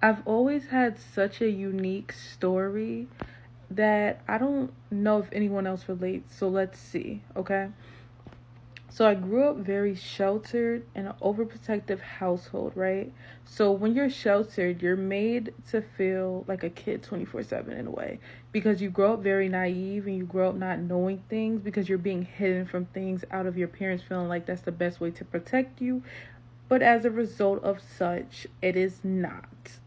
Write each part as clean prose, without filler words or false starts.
I've always had such a unique story that I don't know if anyone else relates. So let's see, okay? So I grew up very sheltered in an overprotective household, right? So when you're sheltered, you're made to feel like a kid 24/7 in a way because you grow up very naive and you grow up not knowing things because you're being hidden from things out of your parents feeling like that's the best way to protect you. But as a result of such, it is not.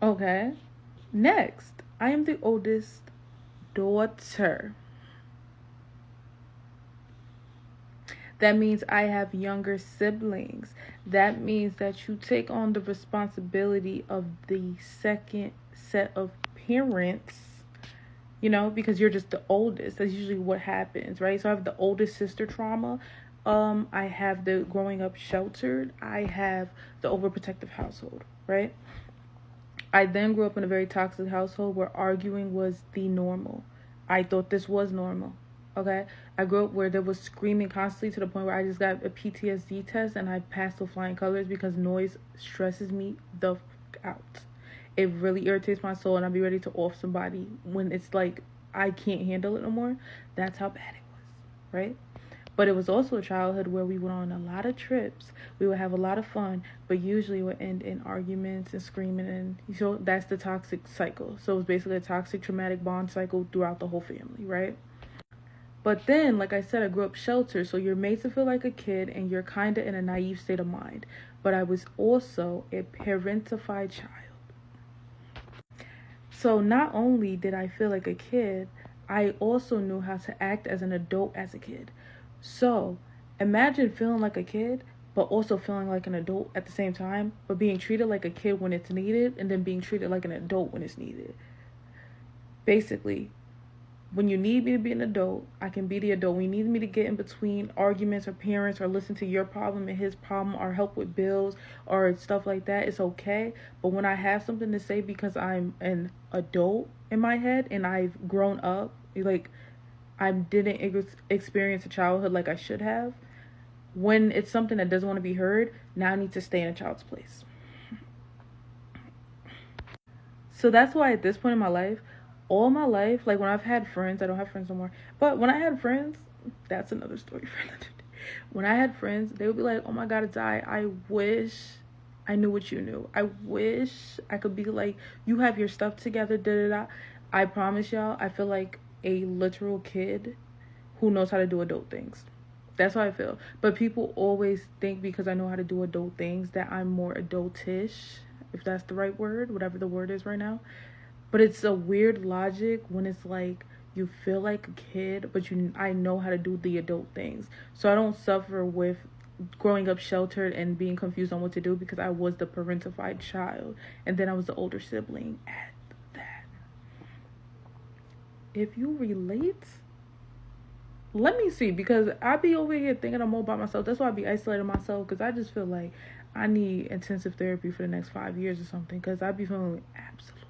Okay. Next, I am the oldest daughter. That means I have younger siblings. That means that you take on the responsibility of the second set of parents, because you're just the oldest. That's usually what happens, right? So I have the oldest sister trauma. I have the growing up sheltered. I have the overprotective household, right? I then grew up in a very toxic household where arguing was the normal. I thought this was normal. Okay? I grew up where there was screaming constantly to the point where I just got a PTSD test and I passed with flying colors because noise stresses me the out. It really irritates my soul and I'll be ready to off somebody when it's like I can't handle it no more. That's how bad it was, right? But it was also a childhood where we went on a lot of trips. We would have a lot of fun, but usually it would end in arguments and screaming. And that's the toxic cycle. So it was basically a toxic traumatic bond cycle throughout the whole family, right? But then, like I said, I grew up sheltered. So you're made to feel like a kid and you're kind of in a naive state of mind. But I was also a parentified child. So not only did I feel like a kid, I also knew how to act as an adult as a kid. So imagine feeling like a kid, but also feeling like an adult at the same time, but being treated like a kid when it's needed, and then being treated like an adult when it's needed. Basically, when you need me to be an adult, I can be the adult. When you need me to get in between arguments or parents or listen to your problem and his problem or help with bills or stuff like that, it's okay. But when I have something to say because I'm an adult in my head and I've grown up, like I didn't experience a childhood like I should have, when it's something that doesn't want to be heard, now I need to stay in a child's place. So that's why at this point in my life, all my life, like when I've had friends, I don't have friends no more. But when I had friends, that's another story for another day. When I had friends, they would be like, "Oh my God, it's I wish I knew what you knew. I wish I could be like you have your stuff together." Da da da. I promise y'all, I feel like a literal kid who knows how to do adult things. That's how I feel. But people always think because I know how to do adult things that I'm more adultish, if that's the right word, whatever the word is right now. But it's a weird logic when it's like you feel like a kid, but I know how to do the adult things. So I don't suffer with growing up sheltered and being confused on what to do because I was the parentified child and then I was the older sibling at that. If you relate, let me see, because I be over here thinking I'm all by myself. That's why I be isolating myself, because I just feel like I need intensive therapy for the next 5 years or something, because I be feeling absolutely